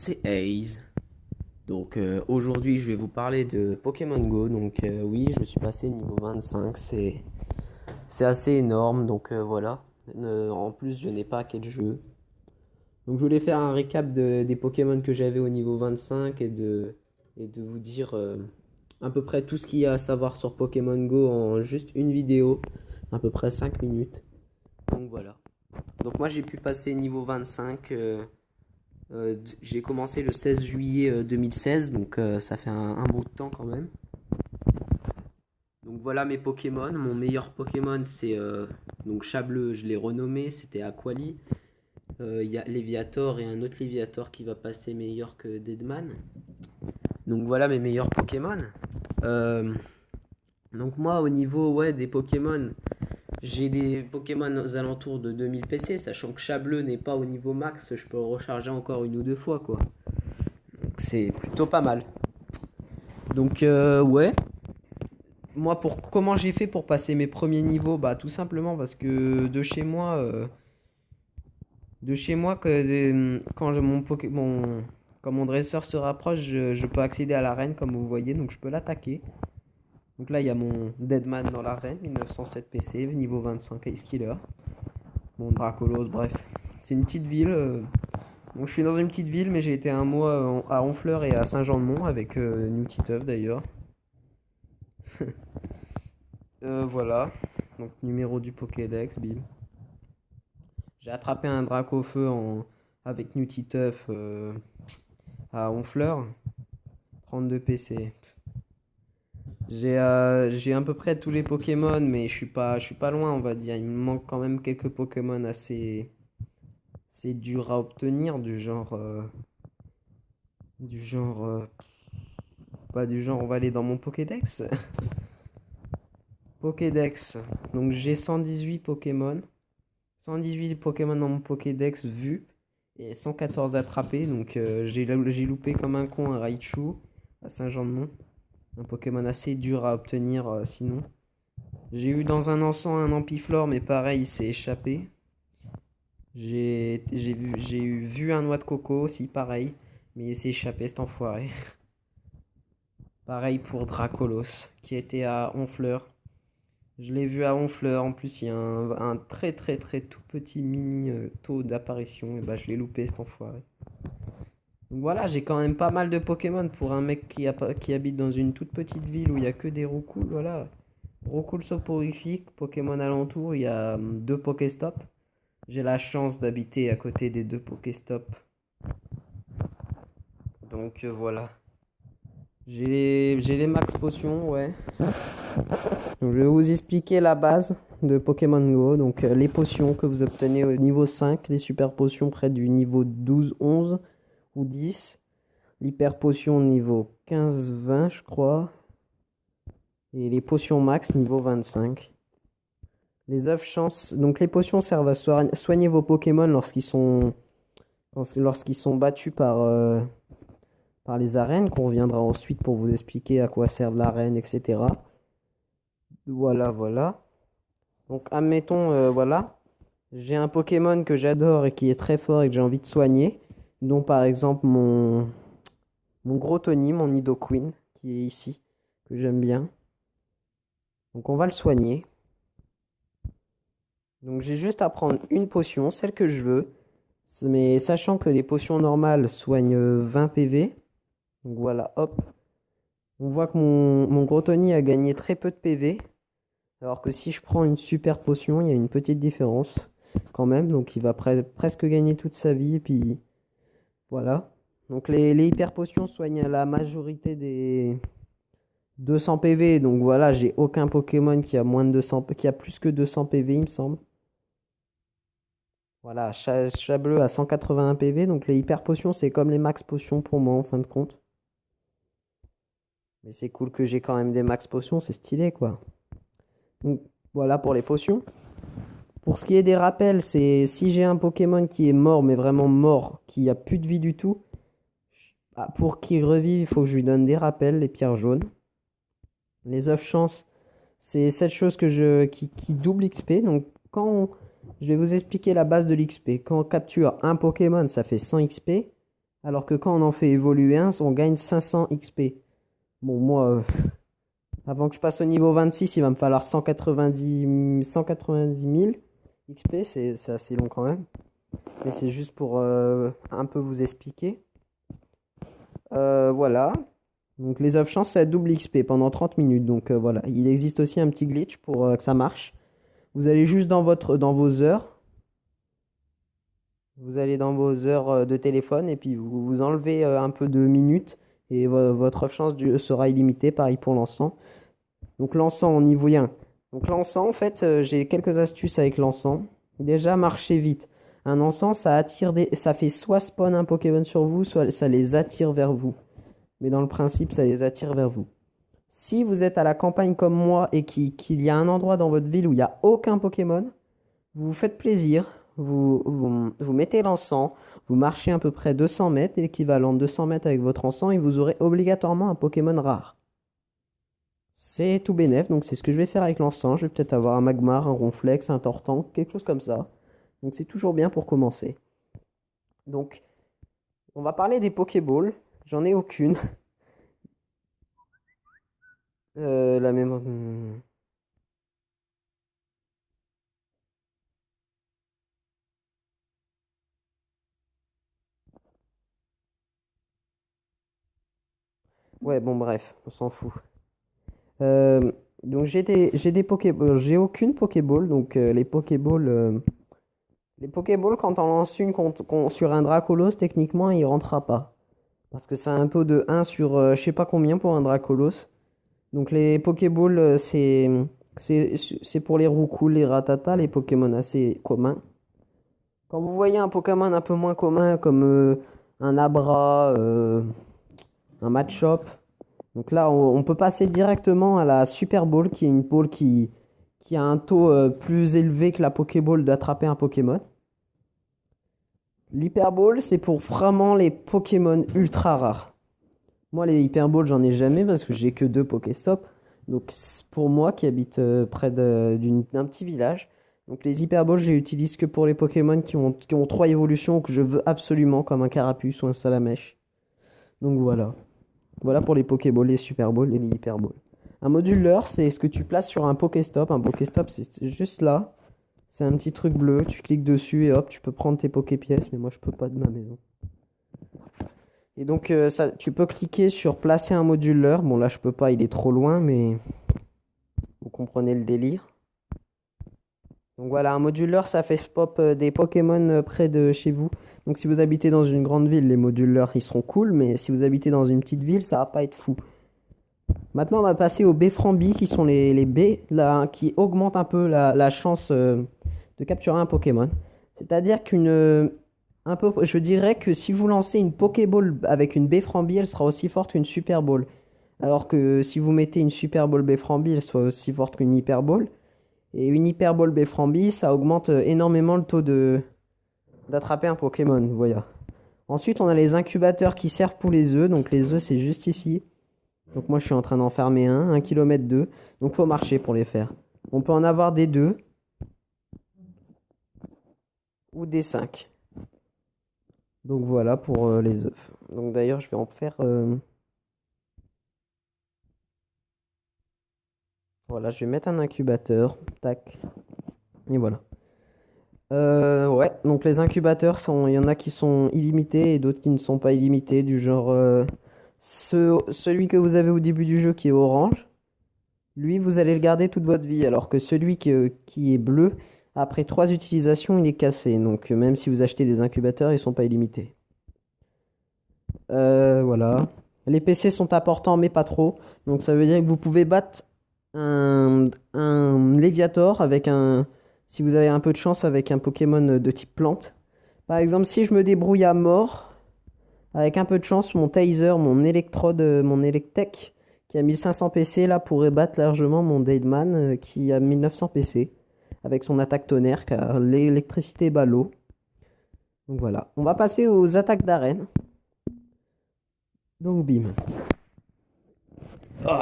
c'est Ace. Donc aujourd'hui je vais vous parler de Pokémon Go. Donc oui, je suis passé niveau 25, c'est assez énorme. Donc voilà. En plus je n'ai pas quel jeu. Donc je voulais faire un récap des Pokémon que j'avais au niveau 25 et de vous dire à peu près tout ce qu'il y a à savoir sur Pokémon Go en juste une vidéo, à peu près 5 minutes. Donc voilà. Donc moi j'ai pu passer niveau 25. J'ai commencé le 16 juillet 2016, donc ça fait un bout de temps quand même. Donc voilà mes Pokémon. Mon meilleur Pokémon c'est donc Chableux, je l'ai renommé, c'était Aquali. Il y a Léviator et un autre Léviator qui va passer meilleur que Deadman. Donc voilà mes meilleurs Pokémon. Euh, donc moi au niveau des Pokémon, j'ai des Pokémon aux alentours de 2000 PC, sachant que Chableux n'est pas au niveau max, je peux le recharger encore une ou deux fois quoi. Donc c'est plutôt pas mal. Donc moi comment j'ai fait pour passer mes premiers niveaux, bah tout simplement parce que de chez moi quand mon dresseur se rapproche, je peux accéder à l'arène comme vous voyez, donc je peux l'attaquer. Donc là il y a mon Deadman dans l'arène, 1907 PC, niveau 25 Ace Killer, mon Dracolos, bref. C'est une petite ville. Donc je suis dans une petite ville, mais j'ai été un mois à Honfleur et à Saint-Jean-de-Mont avec New Titeuf d'ailleurs. Voilà. Donc numéro du Pokédex, bim. J'ai attrapé un Dracofeu avec New Titeuf à Honfleur. 32 PC. J'ai à peu près tous les Pokémon, mais je suis pas loin, on va dire. Il me manque quand même quelques Pokémon assez, c'est dur à obtenir, du genre, pas du genre, on va aller dans mon Pokédex. Pokédex. Donc j'ai 118 Pokémon. 118 Pokémon dans mon Pokédex vu et 114 attrapés. Donc j'ai loupé comme un con un Raichu à Saint-Jean-de-Mont. Un Pokémon assez dur à obtenir sinon. J'ai eu dans un encens un Ampiflore, mais pareil, il s'est échappé. J'ai vu un noix de coco aussi, pareil, mais il s'est échappé cet enfoiré. Pareil pour Dracolos, qui était à Honfleur. Je l'ai vu à Honfleur, en plus il y a un très très très tout petit mini taux d'apparition, et bah je l'ai loupé cet enfoiré. Donc voilà, j'ai quand même pas mal de Pokémon pour un mec qui habite dans une toute petite ville où il y a que des Roucouls, voilà. Roucoule soporifique, Pokémon alentour, il y a deux Pokéstop. J'ai la chance d'habiter à côté des deux Pokéstop. Donc voilà. J'ai les max potions, ouais. Donc, je vais vous expliquer la base de Pokémon Go. Donc les potions que vous obtenez au niveau 5, les super potions près du niveau 12, 11 ou 10. L'hyper potion niveau 15, 20 je crois. Et les potions max niveau 25. Les œufs chance. Donc les potions servent à soigner vos Pokémon lorsqu'ils sont battus par les arènes, qu'on reviendra ensuite pour vous expliquer à quoi servent l'arène, etc. Voilà, voilà. Donc admettons, voilà, j'ai un Pokémon que j'adore et qui est très fort et que j'ai envie de soigner, dont par exemple mon gros Tony, mon Nidoqueen, qui est ici, que j'aime bien. Donc on va le soigner. Donc j'ai juste à prendre une potion, celle que je veux, mais sachant que les potions normales soignent 20 PV. Donc voilà, hop. On voit que mon gros Tony a gagné très peu de PV. Alors que si je prends une super potion, il y a une petite différence quand même. Donc il va presque gagner toute sa vie. Et puis voilà. Donc les hyper potions soignent la majorité des 200 PV. Donc voilà, j'ai aucun Pokémon qui a moins de 200, qui a plus que 200 PV, il me semble. Voilà, Chableux à 181 PV. Donc les hyper potions, c'est comme les max potions pour moi en fin de compte. Mais c'est cool que j'ai quand même des max potions, c'est stylé quoi. Donc voilà pour les potions. Pour ce qui est des rappels, c'est si j'ai un Pokémon qui est mort, mais vraiment mort, qui a plus de vie du tout, pour qu'il revive, il faut que je lui donne des rappels, les pierres jaunes. Les œufs chance, c'est cette chose qui double XP. Donc je vais vous expliquer la base de l'XP. Quand on capture un Pokémon, ça fait 100 XP. Alors que quand on en fait évoluer un, on gagne 500 XP. Bon, moi, avant que je passe au niveau 26, il va me falloir 190 000 XP, c'est assez long quand même. Mais c'est juste pour un peu vous expliquer. Voilà. Donc les œufs chance, ça double XP pendant 30 minutes. Donc voilà, il existe aussi un petit glitch pour que ça marche. Vous allez juste dans vos heures. Vous allez dans vos heures de téléphone et puis vous enlevez un peu de minutes et votre œuf chance sera illimitée. Pareil pour l'encens. Donc l'encens au niveau 1. Donc l'encens, en fait, j'ai quelques astuces avec l'encens. Déjà, marchez vite. Un encens, ça fait soit spawn un Pokémon sur vous, soit ça les attire vers vous. Mais dans le principe, ça les attire vers vous. Si vous êtes à la campagne comme moi et qu'il y a un endroit dans votre ville où il n'y a aucun Pokémon, vous vous faites plaisir, vous mettez l'encens, vous marchez à peu près 200 mètres, l'équivalent de 200 mètres avec votre encens, et vous aurez obligatoirement un Pokémon rare. C'est tout bénef, donc c'est ce que je vais faire avec l'encens. Je vais peut-être avoir un Magmar, un Ronflex, un Tortank, quelque chose comme ça. Donc c'est toujours bien pour commencer. Donc, on va parler des Pokéballs. J'en ai aucune. La mémoire. Ouais, bon, bref, on s'en fout. Donc j'ai des Pokéballs. J'ai aucune Pokéball. Donc les Pokéballs, quand on lance une sur un Dracolos, techniquement, il rentrera pas. Parce que c'est un taux de 1 sur je sais pas combien pour un Dracolos. Donc les Pokéballs, c'est pour les Roucouls, les Rattata, les Pokémon assez communs. Quand vous voyez un Pokémon un peu moins commun comme un Abra, un Machop, donc là on peut passer directement à la Super Ball qui est une ball qui a un taux plus élevé que la Pokéball d'attraper un Pokémon. L'Hyper Ball c'est pour vraiment les Pokémon ultra rares. Moi les Hyper Ball j'en ai jamais parce que j'ai que 2 Pokéstop. Donc pour moi qui habite près d'un petit village, donc les Hyper Balls je les utilise que pour les Pokémon qui ont 3 évolutions que je veux absolument comme un Carapuce ou un Salamèche. Donc voilà. Voilà pour les Pokéballs, les Super Balls et les Hyper Balls. Un moduleur, c'est ce que tu places sur un Pokéstop. Un Pokéstop, c'est juste là. C'est un petit truc bleu, tu cliques dessus et hop, tu peux prendre tes Poképièces, mais moi je peux pas de ma maison. Et donc ça, tu peux cliquer sur placer un moduleur. Bon là je peux pas, il est trop loin, mais vous comprenez le délire. Donc voilà, un moduleur, ça fait pop des Pokémon près de chez vous. Donc si vous habitez dans une grande ville, les moduleurs, ils seront cool, mais si vous habitez dans une petite ville, ça va pas être fou. Maintenant, on va passer aux Bframbi, qui sont les baies là, qui augmentent un peu la chance de capturer un Pokémon. C'est-à-dire je dirais que si vous lancez une Pokéball avec une Bframbi, elle sera aussi forte qu'une Super Ball. Alors que si vous mettez une Super Ball Bframbi, elle sera aussi forte qu'une Hyper Ball. Et une Hyper Ball Bframbi, ça augmente énormément le taux d'attraper un Pokémon. Voilà. Ensuite, on a les incubateurs qui servent pour les œufs. Donc les œufs, c'est juste ici. Donc moi, je suis en train d'en fermer 1 km 2. Donc faut marcher pour les faire. On peut en avoir des 2 ou des 5. Donc voilà pour les œufs. Donc d'ailleurs, je vais en faire... Voilà, je vais mettre un incubateur. Tac. Et voilà. Ouais, donc les incubateurs, il y en a qui sont illimités et d'autres qui ne sont pas illimités. Du genre, celui que vous avez au début du jeu qui est orange, lui, vous allez le garder toute votre vie. Alors que celui qui est bleu, après 3 utilisations, il est cassé. Donc même si vous achetez des incubateurs, ils ne sont pas illimités. Voilà. Les PC sont importants, mais pas trop. Donc ça veut dire que vous pouvez battre un Léviator avec si vous avez un peu de chance avec un Pokémon de type plante. Par exemple, si je me débrouille à mort, avec un peu de chance, mon Taser, mon Electrode, mon Electek, qui a 1500 PC, là, pourrait battre largement mon Deadman, qui a 1900 PC, avec son attaque tonnerre, car l'électricité bat l'eau. Donc voilà. On va passer aux attaques d'arène. Donc bim. Oh.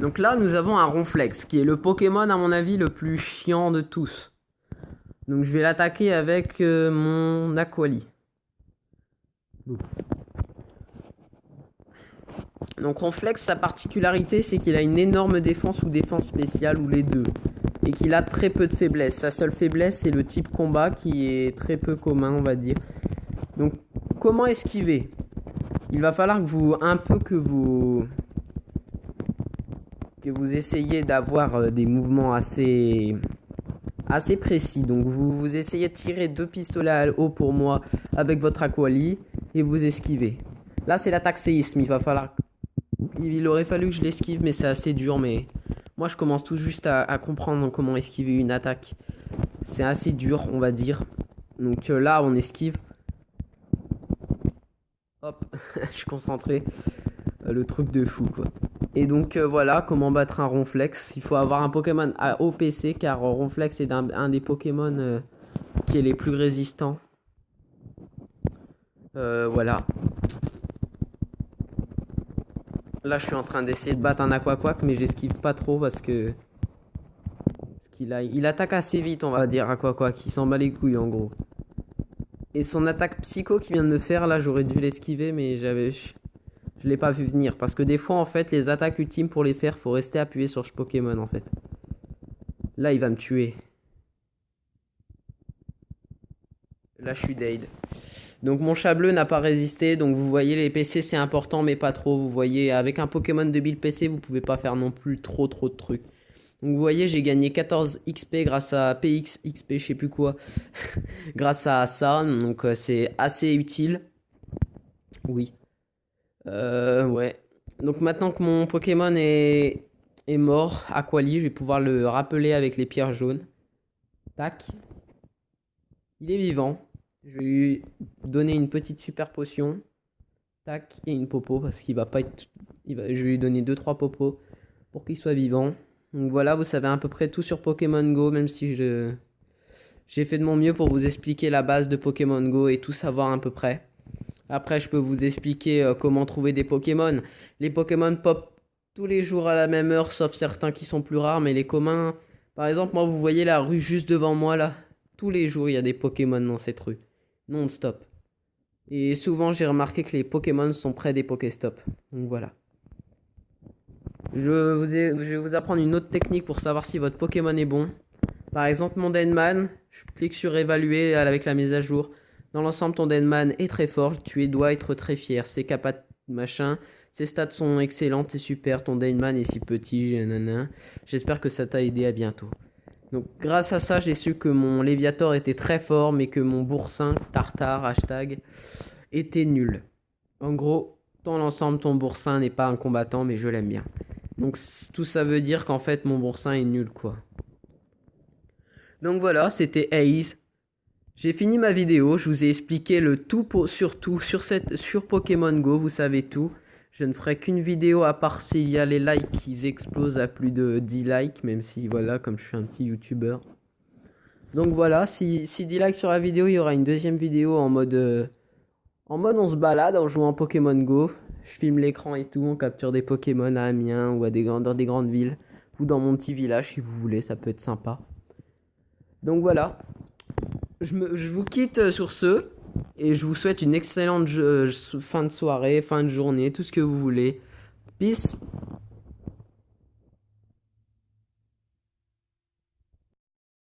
Donc là, nous avons un Ronflex, qui est le Pokémon, à mon avis, le plus chiant de tous. Donc je vais l'attaquer avec mon Aquali. Donc Ronflex, sa particularité, c'est qu'il a une énorme défense ou défense spéciale, ou les deux. Et qu'il a très peu de faiblesse. Sa seule faiblesse, c'est le type combat qui est très peu commun, on va dire. Donc, comment esquiver? Il va falloir que vous essayiez d'avoir des mouvements assez précis. Donc vous essayez de tirer 2 pistolets à eau pour moi avec votre Aquali et vous esquivez. Là c'est l'attaque séisme, il aurait fallu que je l'esquive, mais c'est assez dur. Mais moi je commence tout juste à comprendre comment esquiver une attaque. C'est assez dur, on va dire. Donc là on esquive. Hop, je suis concentré. Le truc de fou quoi. Et donc voilà comment battre un Ronflex. Il faut avoir un Pokémon à OPC, car Ronflex est un des Pokémon qui est les plus résistants. Voilà. Là je suis en train d'essayer de battre un Aquaquack, mais j'esquive pas trop parce qu'il attaque assez vite, on va dire. Aquaquack, il s'en bat les couilles en gros. Et son attaque psycho qui vient de me faire là, j'aurais dû l'esquiver, mais je l'ai pas vu venir. Parce que des fois, en fait, les attaques ultimes, pour les faire, faut rester appuyé sur ce Pokémon, en fait. Là, il va me tuer. Là, je suis dead. Donc, mon chat bleu n'a pas résisté. Donc, vous voyez, les PC, c'est important, mais pas trop. Vous voyez, avec un Pokémon de build PC, vous pouvez pas faire non plus trop de trucs. Donc, vous voyez, j'ai gagné 14 XP grâce à PX, XP, je sais plus quoi. Grâce à ça. Donc, c'est assez utile. Oui. Ouais. Donc maintenant que mon Pokémon est mort, Aquali, je vais pouvoir le rappeler avec les pierres jaunes. Tac. Il est vivant. Je vais lui donner une petite super potion. Tac. Et une popo parce qu'il va pas être... Je vais lui donner 2-3 popos pour qu'il soit vivant. Donc voilà, vous savez à peu près tout sur Pokémon Go, même si j'ai fait de mon mieux pour vous expliquer la base de Pokémon Go et tout savoir à peu près. Après, je peux vous expliquer comment trouver des Pokémon. Les Pokémon pop tous les jours à la même heure, sauf certains qui sont plus rares, mais les communs... Par exemple, moi, vous voyez la rue juste devant moi, là. Tous les jours, il y a des Pokémon dans cette rue. Non-stop. Et souvent, j'ai remarqué que les Pokémon sont près des Pokéstop. Donc voilà. Je vais vous apprendre une autre technique pour savoir si votre Pokémon est bon. Par exemple, mon Denman, je clique sur évaluer avec la mise à jour. Dans l'ensemble, ton Denman est très fort, tu dois être très fier. Ses capacités, machin, ses stats sont excellentes, c'est super. Ton Denman est si petit, nanana. J'espère que ça t'a aidé, à bientôt. Donc, grâce à ça, j'ai su que mon Léviator était très fort, mais que mon Boursin, Tartare, hashtag, était nul. En gros, dans l'ensemble, ton Boursin n'est pas un combattant, mais je l'aime bien. Donc, tout ça veut dire qu'en fait, mon Boursin est nul, quoi. Donc voilà, c'était Ace. J'ai fini ma vidéo, je vous ai expliqué le tout sur Pokémon Go, vous savez tout. Je ne ferai qu'une vidéo à part s'il y a les likes qui explosent à plus de 10 likes, même si voilà, comme je suis un petit youtubeur. Donc voilà, si 10 likes sur la vidéo, il y aura une deuxième vidéo en mode on se balade en jouant Pokémon Go. Je filme l'écran et tout, on capture des Pokémon à Amiens ou dans des grandes villes. Ou dans mon petit village si vous voulez, ça peut être sympa. Donc voilà. Je vous quitte sur ce et je vous souhaite une excellente fin de soirée, fin de journée, tout ce que vous voulez. Peace.